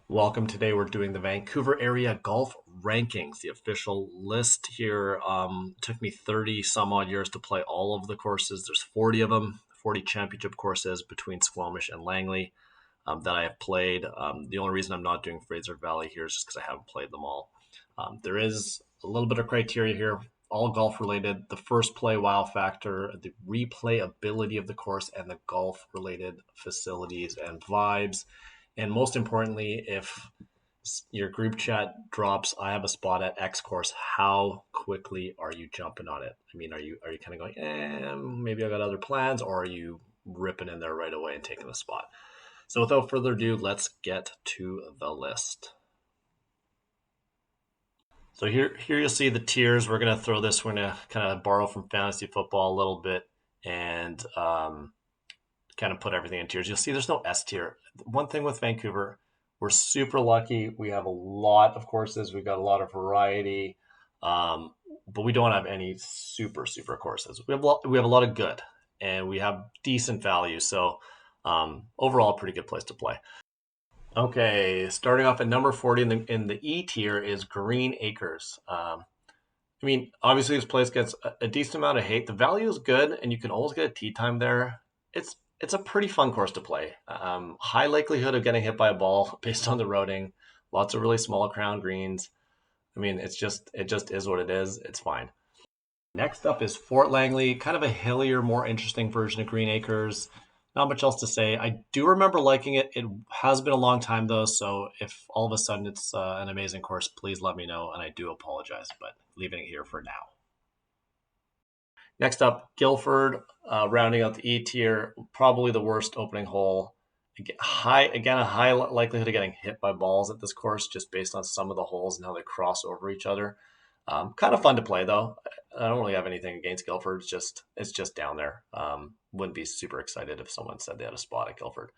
Welcome. Today we're doing the Vancouver area golf rankings, the official list here. It took me 30 some odd years to play all of the courses. There's 40 of them, 40 championship courses between Squamish and Langley that I have played. The only reason I'm not doing Fraser Valley here is just because I haven't played them all. There is a little bit of criteria here, all golf related. The first play wow factor, the replayability of the course, and the golf related facilities and vibes. And most importantly, if your group chat drops, I have a spot at X course, how quickly are you jumping on it? I mean, are you kind of going, maybe I got other plans, or are you ripping in there right away and taking the spot? So without further ado, let's get to the list. So here you'll see the tiers. We're gonna throw this. We're gonna kind of borrow from fantasy football a little bit and kind of put everything in tiers. You'll see there's no S tier. One thing with Vancouver, we're super lucky. We have a lot of courses. We've got a lot of variety, but we don't have any super courses. We have a lot of good, and we have decent value. So overall, a pretty good place to play. Okay, starting off at number 40 in the E tier is Green Acres. I mean, obviously this place gets a decent amount of hate. The value is good, and you can always get a tee time there. It's a pretty fun course to play. High likelihood of getting hit by a ball based on the routing. Lots of really small crown greens. I mean, it just is what it is. It's fine. Next up is Fort Langley, kind of a hillier, more interesting version of Green Acres. Not much else to say. I do remember liking it. It has been a long time though, so if all of a sudden it's an amazing course, please let me know, and I do apologize, but leaving it here for now. Next up, Guildford, rounding out the E tier, probably the worst opening hole. A high likelihood of getting hit by balls at this course, just based on some of the holes and how they cross over each other. Kind of fun to play though. I don't really have anything against Guildford. It's just down there. Wouldn't be super excited if someone said they had a spot at Guildford.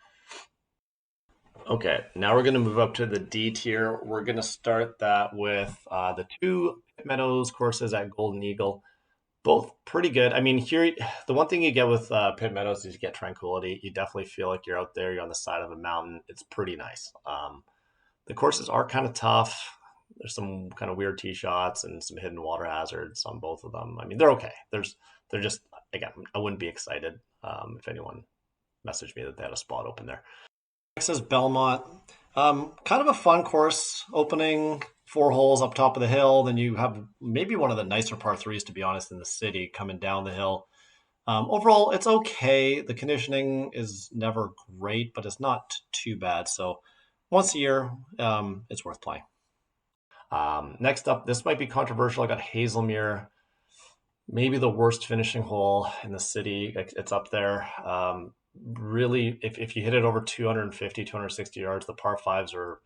Okay, now we're going to move up to the D tier. We're going to start that with the two Meadows courses at Golden Eagle. Both pretty good. I mean, here, the one thing you get with Pitt Meadows is you get tranquility. You definitely feel like you're out there, you're on the side of a mountain. It's pretty nice. The courses are kind of tough. There's some kind of weird tee shots and some hidden water hazards on both of them. I mean, they're okay. They're just, again, I wouldn't be excited if anyone messaged me that they had a spot open there. Next is Belmont. Kind of a fun course, opening four holes up top of the hill. Then you have maybe one of the nicer par threes, to be honest, in the city coming down the hill. Overall, it's okay. The conditioning is never great, but it's not too bad. So once a year, it's worth playing. Next up, this might be controversial. I got Hazelmere, maybe the worst finishing hole in the city. It's up there. Really, if you hit it over 250, 260 yards, the par fives are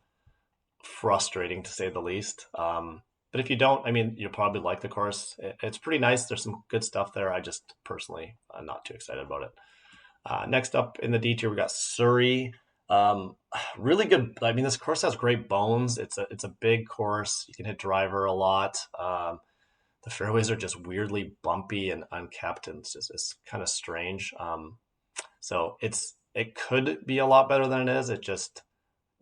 frustrating to say the least. But if you don't, I mean, you'll probably like the course. It's pretty nice. There's some good stuff there. I just personally am not too excited about it. Next up in the D tier, we got Surrey. Really good. I mean, this course has great bones. It's a big course. You can hit driver a lot. The fairways are just weirdly bumpy and unkept, and it's kind of strange. So it could be a lot better than it is. It's just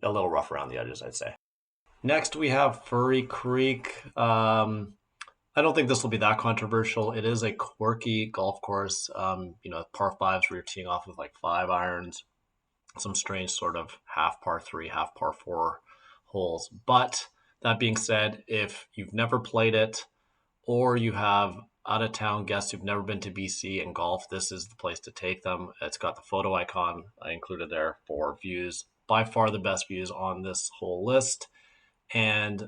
a little rough around the edges, I'd say. Next, we have Furry Creek. I don't think this will be that controversial. It is a quirky golf course. Par fives where you're teeing off with like 5 irons, some strange sort of half par three, half par four holes. But that being said, if you've never played it or you have out of town guests who've never been to BC and golf, this is the place to take them. It's got the photo icon I included there for views. By far the best views on this whole list, and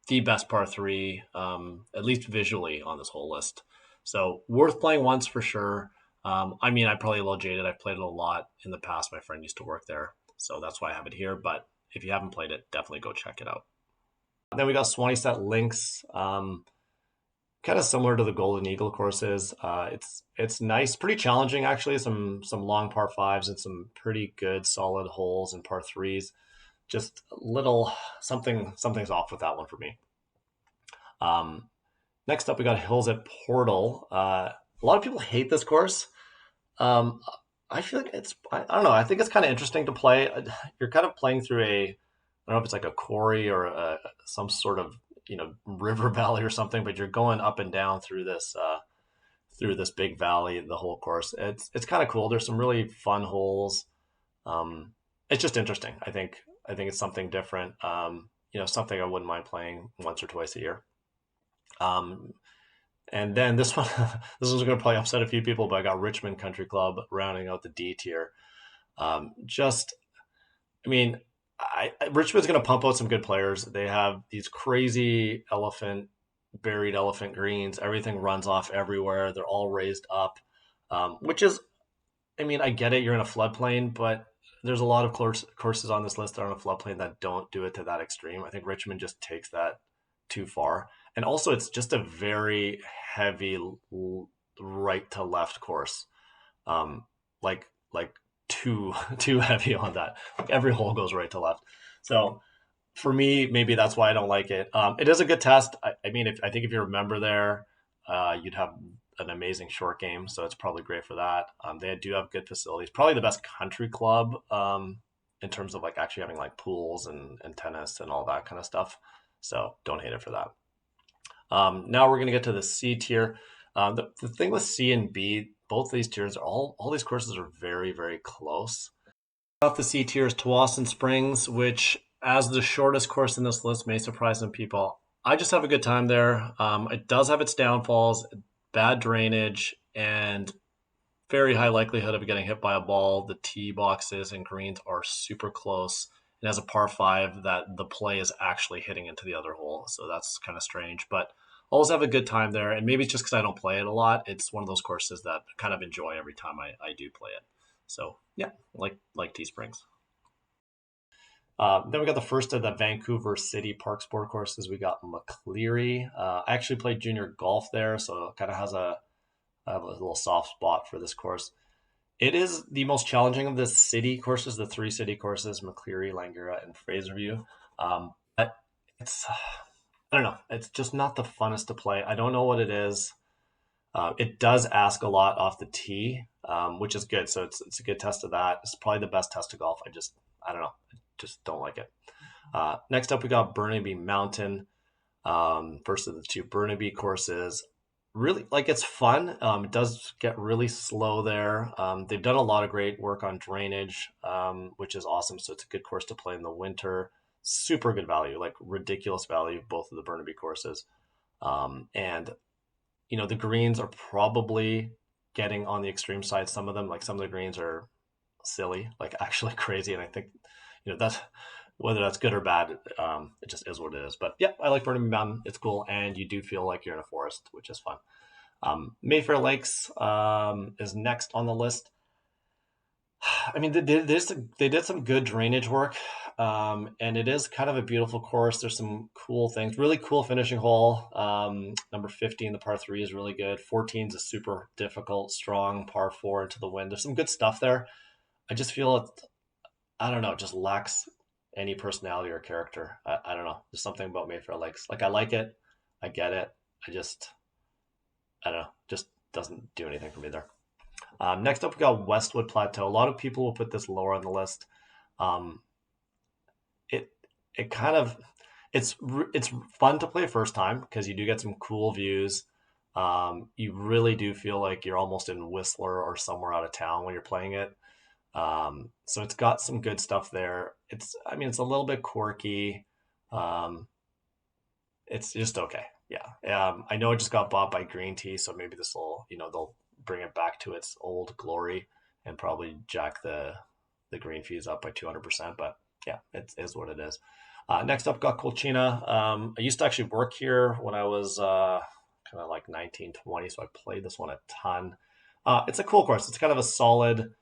the best par three, at least visually, on this whole list. So worth playing once for sure. I mean, I'm probably a little jaded. I've played it a lot in the past. My friend used to work there, so that's why I have it here. But if you haven't played it, definitely go check it out. Then we got Swanee Links. Kind of similar to the Golden Eagle courses. It's nice, pretty challenging actually. Some long par fives and some pretty good solid holes and par threes. Just a little something's off with that one for me. Next up, we got Hills at Portal. A lot of people hate this course. I feel like I don't know. I think it's kind of interesting to play. You're kind of playing through don't know if it's like a quarry or some sort of river valley or something, but you're going up and down through this big valley the whole course. It's kind of cool. There's some really fun holes. Um, it's just interesting. I think it's something different. Something I wouldn't mind playing once or twice a year. Um, and then this one, this one's going to probably upset a few people, but I got Richmond Country Club rounding out the D tier. Just, I mean, Richmond's going to pump out some good players. They have these crazy buried elephant greens. Everything runs off everywhere. They're all raised up, which is, I mean, I get it. You're in a floodplain, but there's a lot of courses on this list that are on a floodplain that don't do it to that extreme. I think Richmond just takes that too far. And also, it's just a very heavy right to left course. Like too too heavy on that. Like every hole goes right to left. So for me, maybe that's why I don't like it. It is a good test. I mean, I think if you're a member there, you'd have an amazing short game, so it's probably great for that. They do have good facilities. Probably the best country club in terms of like actually having like pools and tennis and all that kind of stuff. So don't hate it for that. Now we're going to get to the C tier. The thing with C and B, both of these tiers, all these courses are very, very close. Off the C tier is Tawasin Springs, which, as the shortest course in this list, may surprise some people. I just have a good time there. It does have its downfalls, bad drainage, and very high likelihood of getting hit by a ball. The tee boxes and greens are super close. And as a par five, that the play is actually hitting into the other hole. So that's kind of strange. But always have a good time there. And maybe it's just because I don't play it a lot. It's one of those courses that I kind of enjoy every time I do play it. So yeah, like T Springs. Then we got the first of the Vancouver City Park Sport courses. We got McCleary. I actually played junior golf there, so it kind of has I have a little soft spot for this course. It is the most challenging of the city courses, the three city courses, McCleary, Langara, and Fraserview. But it's, I don't know, it's just not the funnest to play. I don't know what it is. It does ask a lot off the tee, which is good. So it's a good test of that. It's probably the best test of golf. I don't know, I just don't like it. Next up, we got Burnaby Mountain. First of the two Burnaby courses. Really, like it's fun. It does get really slow there. They've done a lot of great work on drainage, which is awesome. So it's a good course to play in the winter. Super good value, like ridiculous value, both of the Burnaby courses. And the greens are probably getting on the extreme side. Some of them, like some of the greens are silly, like actually crazy. And I think, that's whether that's good or bad, it just is what it is. But yeah, I like Burnaby Mountain. It's cool. And you do feel like you're in a forest, which is fun. Mayfair Lakes is next on the list. I mean, they did some good drainage work, and it is kind of a beautiful course. There's some cool things, really cool finishing hole. Number 15, the par three is really good. 14 is a super difficult, strong par four into the wind. There's some good stuff there. I just feel I don't know, it just lacks any personality or character. I don't know. There's something about Mayfair Lakes. Like I like it, I get it. I don't know, just doesn't do anything for me there. Next up, we got Westwood Plateau. A lot of people will put this lower on the list. Um, it it kind of it's fun to play first time because you do get some cool views. You really do feel like you're almost in Whistler or somewhere out of town when you're playing it. So it's got some good stuff there. I mean, it's a little bit quirky. Um, it's just okay. Yeah. I know it just got bought by Green Tea, so maybe this will, they'll bring it back to its old glory and probably jack the green fees up by 200%. But yeah, it is what it is. Next up, got Colchina. I used to actually work here when I was kind of like 19, 20, so I played this one a ton. It's a cool course. It's kind of a solid.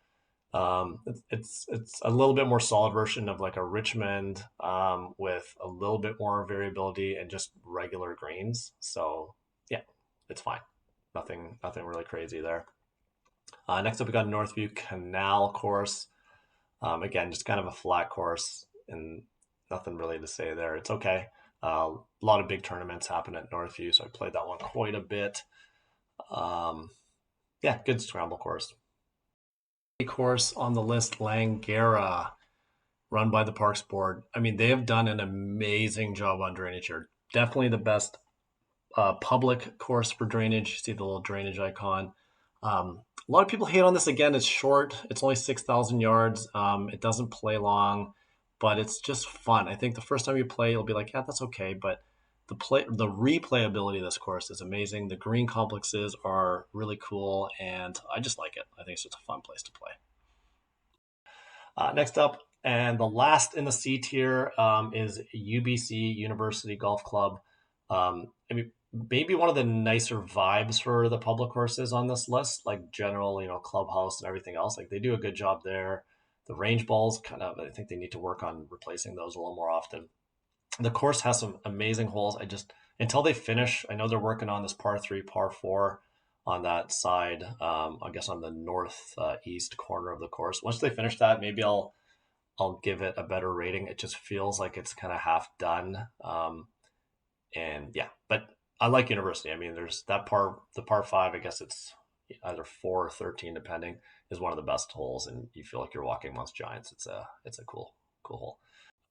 It's a little bit more solid version of like a Richmond with a little bit more variability and just regular greens. So yeah, it's fine. Nothing really crazy there. Next up, we got Northview Canal course. Again, just kind of a flat course and nothing really to say there. It's okay. A lot of big tournaments happen at Northview, so I played that one quite a bit. Yeah, good scramble course. Course on the list, Langara. run by the Parks Board. I mean, they have done an amazing job on drainage here. Definitely the best public course for drainage. See the little drainage icon. A lot of people hate on this. Again, it's short. It's only 6,000 yards. It doesn't play long, but it's just fun. I think the first time you play, you'll be like, yeah, that's okay. But the replayability of this course is amazing. The green complexes are really cool, and I just like it. I think it's just a fun place to play. Next up, and the last in the C tier is UBC University Golf Club. I mean, maybe one of the nicer vibes for the public courses on this list, like general, clubhouse and everything else. Like they do a good job there. The range balls, kind of, I think they need to work on replacing those a little more often. The course has some amazing holes. I just until they finish, I know they're working on this par three, par four on that side. I guess on the north east corner of the course. Once they finish that, maybe I'll give it a better rating. It just feels like it's kind of half done. And yeah, but I like University. I mean, there's that the par five. I guess it's either 4 or 13, depending, is one of the best holes, and you feel like you're walking amongst giants. It's a cool hole.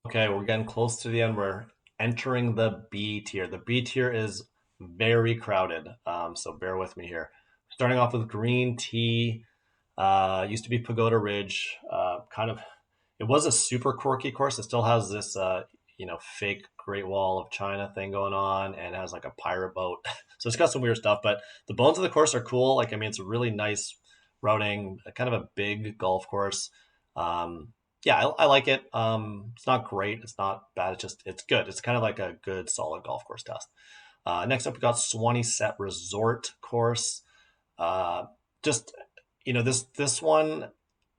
Okay, we're getting close to the end. We're entering the B tier. The B tier is very crowded, so bear with me here. Starting off with Green Tea, used to be Pagoda Ridge. Kind of, it was a super quirky course. It still has this, fake Great Wall of China thing going on, and has like a pirate boat. So it's got some weird stuff. But the bones of the course are cool. Like, I mean, it's a really nice routing, kind of a big golf course. Yeah, I like it. It's not great. It's not bad. It's good. It's kind of like a good solid golf course test. Next up, we got Swanee Set Resort course. Uh, just this one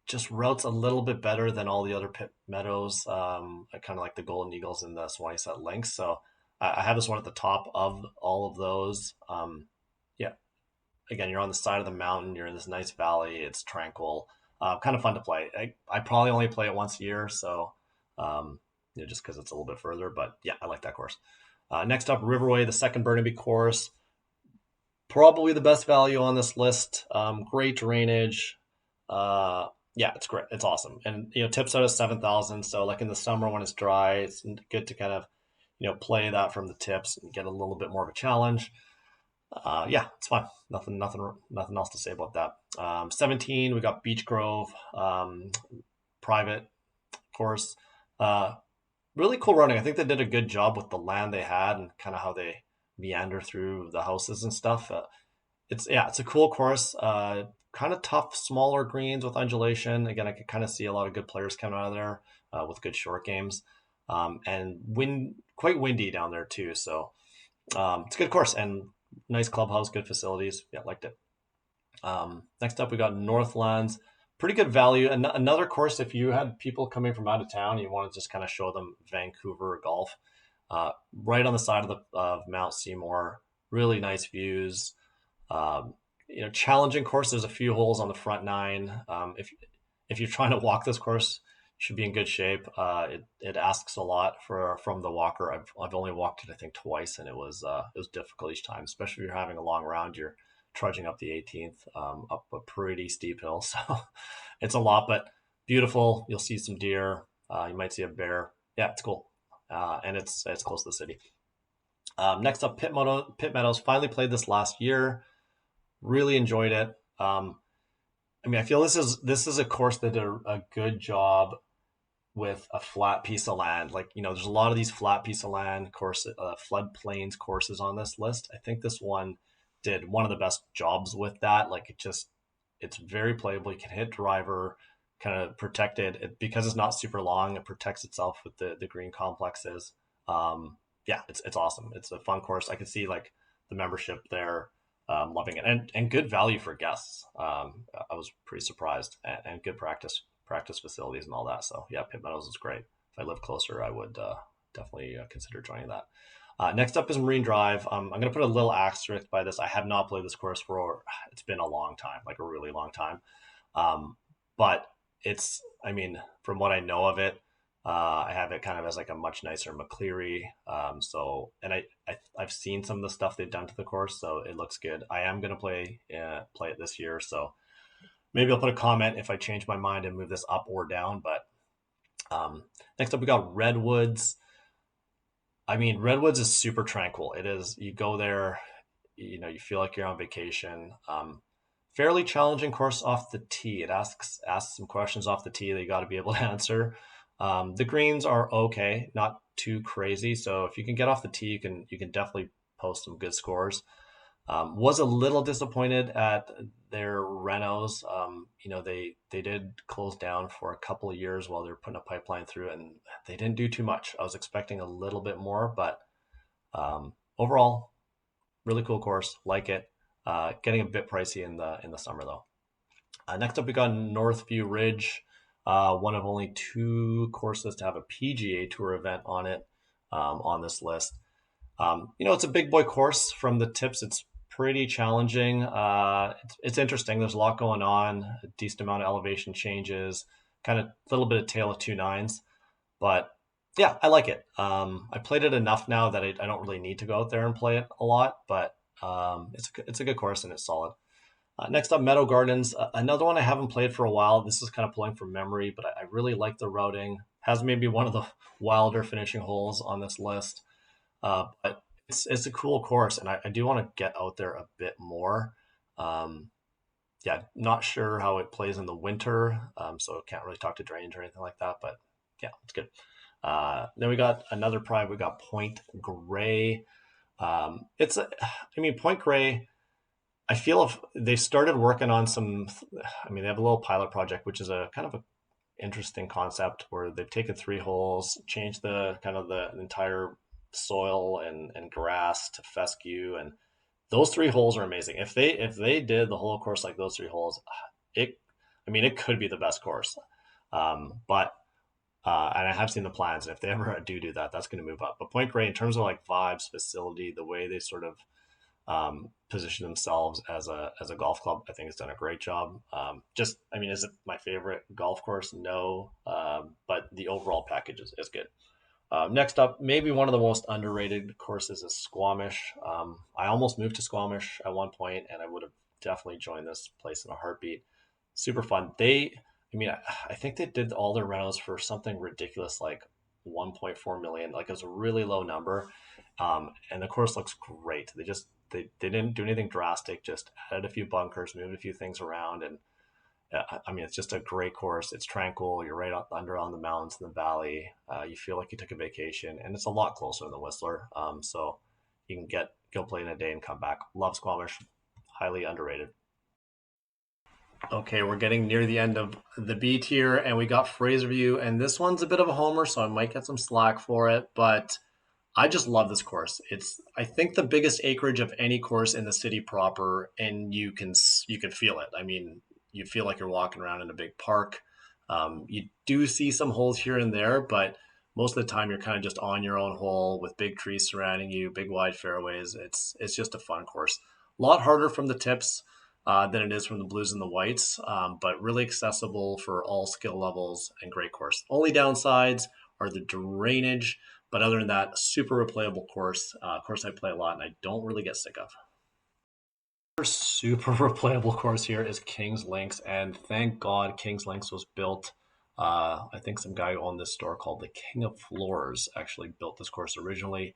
just routes a little bit better than all the other pit meadows. I kind of like the Golden Eagles and the Swanee Set Links. So I have this one at the top of all of those. Yeah, again, you're on the side of the mountain. You're in this nice valley. It's tranquil. Kind of fun to play. I probably only play it once a year, so just because it's a little bit further. But yeah, I like that course. Next up, Riverway, the second Burnaby course. Probably the best value on this list. Great drainage. Yeah, it's great. It's awesome. And tips out of 7,000. So like in the summer when it's dry, it's good to kind of play that from the tips and get a little bit more of a challenge. Yeah, it's fine. Nothing else to say about that. 17, we got Beech Grove, private course. Uh, Really cool running. I think they did a good job with the land they had and kind of how they meander through the houses and stuff. It's a cool course. Kind of tough, smaller greens with undulation. Again, I could kind of see a lot of good players coming out of there with good short games, and quite windy down there too. So it's a good course and nice clubhouse, good facilities. Yeah, liked it. Next up, we got Northlands. Pretty good value. Another course, if you had people coming from out of town, you want to just kind of show them Vancouver golf. Right on the side of Mount Seymour. Really nice views. Challenging course. There's a few holes on the front nine. If you're trying to walk this course, you should be in good shape. It asks a lot from the walker. I've only walked it I think twice, and it was difficult each time, especially if you're having a long round. You're trudging up the 18th, up a pretty steep hill, so it's a lot, but beautiful. You'll see some deer. You might see a bear. Yeah, it's cool, and it's close to the city. Next up, Pit Meadows. Finally played this last year. Really enjoyed it. I mean, I feel this is a course that did a good job with a flat piece of land. Like, there's a lot of these flat piece of land floodplains courses on this list. I think this one did one of the best jobs with that. Like it's very playable. You can hit driver, kind of protected because it's not super long. It protects itself with the green complexes. Yeah, it's awesome. It's a fun course. I can see like the membership there, loving it, and good value for guests. I was pretty surprised, and good practice facilities and all that. So yeah, Pit Meadows is great. If I lived closer, I would definitely consider joining that. Next up is Marine Drive. I'm going to put a little asterisk by this. I have not played this course it's been a long time, like a really long time. But I mean, from what I know of it, I have it kind of as like a much nicer McCleary. And I've seen some of the stuff they've done to the course, so it looks good. I am going to play it this year, so maybe I'll put a comment if I change my mind and move this up or down. But Um, Next up, we got Redwoods. I mean, Redwoods is super tranquil. It is, you go there, you feel like you're on vacation. Fairly challenging course off the tee. It asks some questions off the tee that you got to be able to answer. The greens are okay, not too crazy. So if you can get off the tee, you can definitely post some good scores. Was a little disappointed at their renos. They did close down for a couple of years while they were putting a pipeline through, and they didn't do too much. I was expecting a little bit more, but overall, really cool course. Like it. Getting a bit pricey in the summer though. Next up, we got Northview Ridge, one of only two courses to have a PGA Tour event on it on this list. It's a big boy course from the tips. It's pretty challenging. It's interesting. There's a lot going on, a decent amount of elevation changes, kind of a little bit of tail of two nines. But yeah, I like it. I played it enough now that I don't really need to go out there and play it a lot, but it's a good course and it's solid. Next up, Meadow Gardens, another one I haven't played for a while. This is kind of pulling from memory, but I really like the routing. Has maybe one of the wilder finishing holes on this list. But it's a cool course, and I do want to get out there a bit more. Um, yeah, not sure how it plays in the winter, so can't really talk to drainage or anything like that. But yeah, it's good. Then we got another private. We got Point Grey. Point Grey. I feel if they started working on some, they have a little pilot project, which is a kind of a interesting concept where they've taken three holes, changed the kind of the entire soil and grass to fescue, and those three holes are amazing. If they did the whole course like those three holes, it it could be the best course. But and I have seen the plans, and if they ever do that, that's going to move up. But Point Grey, in terms of like vibes, facility, the way they sort of position themselves as a golf club, I think has done a great job. Is it my favorite golf course? No, but the overall package is good. Next up, maybe one of the most underrated courses is Squamish. I almost moved to Squamish at one point, and I would have definitely joined this place in a heartbeat. Super fun. I think they did all their rentals for something ridiculous like 1.4 million. Like it was a really low number, and the course looks great. They didn't do anything drastic. Just added a few bunkers, moved a few things around, and it's just a great course. It's tranquil. You're right up under on the mountains in the valley. You feel like you took a vacation, and it's a lot closer than Whistler. So you can go play in a day and come back. Love Squamish, highly underrated. Okay, we're getting near the end of the B tier, and we got Fraserview, and this one's a bit of a homer, so I might get some slack for it, but I just love this course. It's I think the biggest acreage of any course in the city proper, and you can feel it. You feel like you're walking around in a big park. You do see some holes here and there, but most of the time you're kind of just on your own hole with big trees surrounding you, big wide fairways. It's just a fun course. A lot harder from the tips than it is from the blues and the whites, but really accessible for all skill levels and great course. Only downsides are the drainage, but other than that, super replayable course. Course I play a lot and I don't really get sick of. Super replayable course here is King's Links, and thank God King's Links was built. I think some guy who owned this store called the King of Floors actually built this course originally.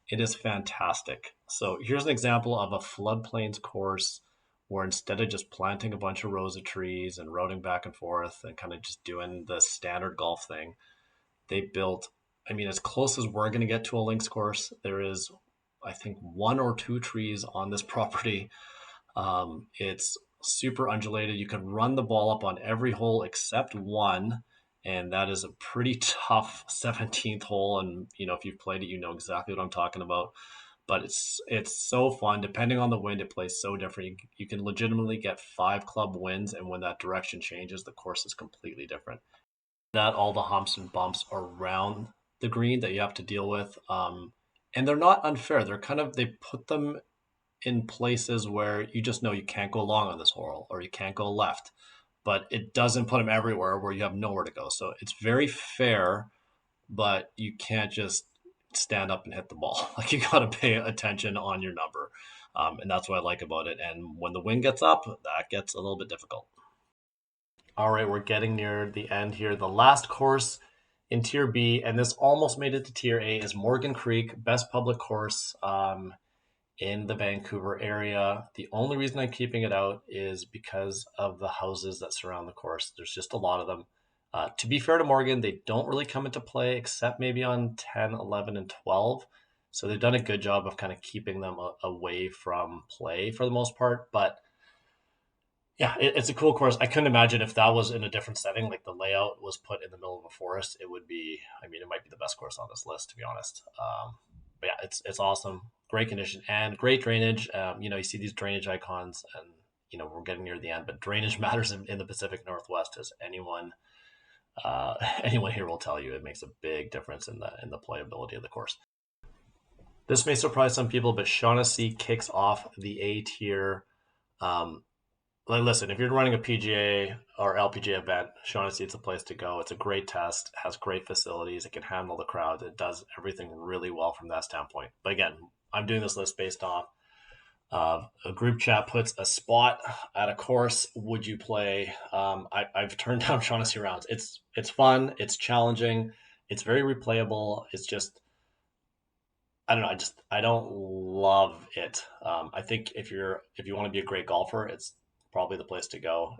It is fantastic. So here's an example of a floodplains course where instead of just planting a bunch of rows of trees and routing back and forth and kind of just doing the standard golf thing, they built, as close as we're going to get to a links course, there is, I think, one or two trees on this property. It's super undulated. You can run the ball up on every hole except one, and that is a pretty tough 17th hole. And if you've played it, you know exactly what I'm talking about. But it's so fun. Depending on the wind, it plays so different. You can legitimately get 5 club wins, and when that direction changes, the course is completely different. That all the humps and bumps around the green that you have to deal with, and they're not unfair. They put them in places where you just know you can't go long on this hole or you can't go left, but it doesn't put them everywhere where you have nowhere to go. So it's very fair, but you can't just stand up and hit the ball. Like you got to pay attention on your number. And that's what I like about it. And when the wind gets up, that gets a little bit difficult. All right, we're getting near the end here. The last course in Tier B, and this almost made it to Tier A, is Morgan Creek, best public course in the Vancouver area. The only reason I'm keeping it out is because of the houses that surround the course. There's just a lot of them. To be fair to Morgan, they don't really come into play except maybe on 10, 11, and 12. So they've done a good job of kind of keeping them away from play for the most part. But yeah, it's a cool course. I couldn't imagine if that was in a different setting, like the layout was put in the middle of a forest, it would be, I mean, it might be the best course on this list, to be honest. But yeah, it's awesome. Great condition and great drainage. You see these drainage icons, and, we're getting near the end, but drainage matters in the Pacific Northwest, as anyone here will tell you. It makes a big difference in the playability of the course. This may surprise some people, but Shaughnessy kicks off the A tier. Listen, if you're running a PGA or LPGA event, Shaughnessy, it's a place to go. It's a great test, has great facilities, it can handle the crowd, it does everything really well from that standpoint. But again, I'm doing this list based on a group chat puts a spot at a course. Would you play? I've turned down Shaughnessy rounds. It's fun, it's challenging, it's very replayable. It's just, I don't know. I don't love it. I think if you want to be a great golfer, it's probably the place to go.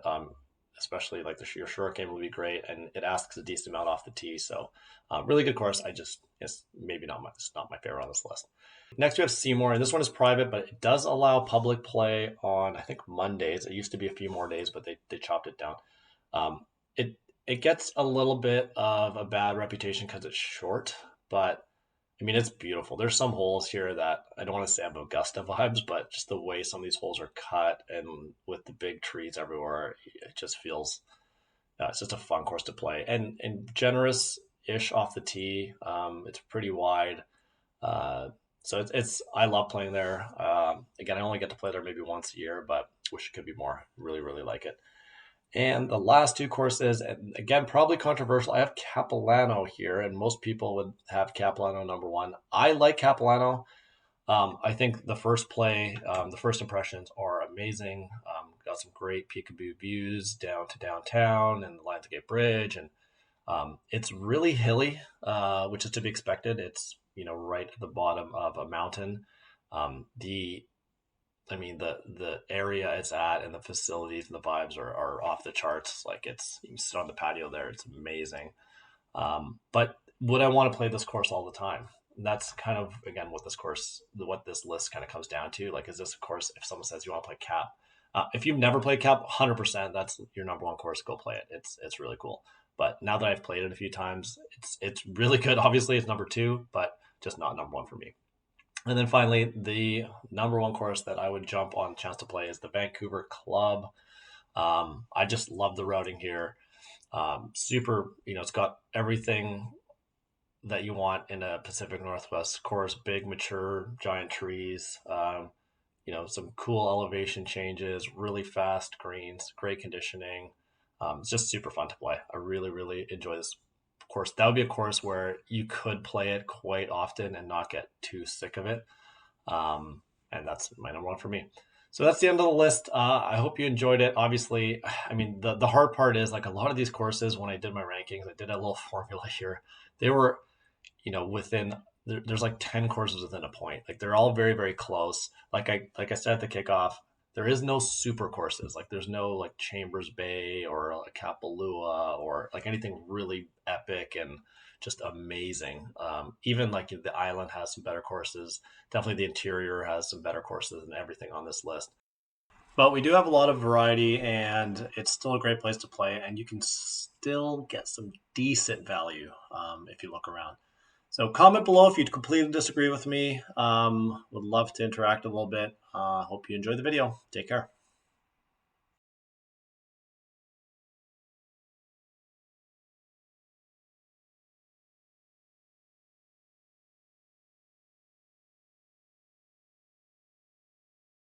Especially like your short game will be great, and it asks a decent amount off the tee. So, really good course. It's maybe it's not my favorite on this list. Next we have Seymour, and this one is private, but it does allow public play on, I think, Mondays. It used to be a few more days, but they chopped it down. It gets a little bit of a bad reputation because it's short, but I mean, it's beautiful. There's some holes here that I don't want to say have Augusta vibes, but just the way some of these holes are cut and with the big trees everywhere, it just feels, it's just a fun course to play, and generous-ish off the tee. It's pretty wide. So I love playing there. Again, I only get to play there maybe once a year, but wish it could be more. Really, really like it. And the last two courses, and again, probably controversial. I have Capilano here, and most people would have Capilano number one. I like Capilano. I think the first impressions are amazing. Got some great peekaboo views down to downtown and the Lionsgate Bridge, and it's really hilly, which is to be expected. It's right at the bottom of a mountain. The area it's at and the facilities and the vibes are off the charts. Like, you can sit on the patio there. It's amazing. But would I want to play this course all the time? And that's kind of, again, what this list kind of comes down to. Like, is this a course, if someone says you want to play Cap, if you've never played Cap, 100%, that's your number one course. Go play it. It's really cool. But now that I've played it a few times, it's really good. Obviously, it's number two, but just not number one for me. And then finally, the number one course that I would jump on chance to play is the Vancouver Club. I just love the routing here. Super, it's got everything that you want in a Pacific Northwest course: big, mature, giant trees, some cool elevation changes, really fast greens, great conditioning. It's just super fun to play. I really, really enjoy this course. That would be a course where you could play it quite often and not get too sick of it. And that's my number one for me. So that's the end of the list. I hope you enjoyed it. Obviously, I mean, the hard part is, like, a lot of these courses, when I did my rankings, I did a little formula here. They were, there's like 10 courses within a point. Like, they're all very, very close. Like I said at the kickoff, there is no super courses. Like, there's no like Chambers Bay or like Kapalua or like anything really epic and just amazing. Even like the island has some better courses. Definitely the interior has some better courses than everything on this list. But we do have a lot of variety, and it's still a great place to play, and you can still get some decent value if you look around. So comment below if you completely disagree with me. Would love to interact a little bit. Hope you enjoyed the video. Take care.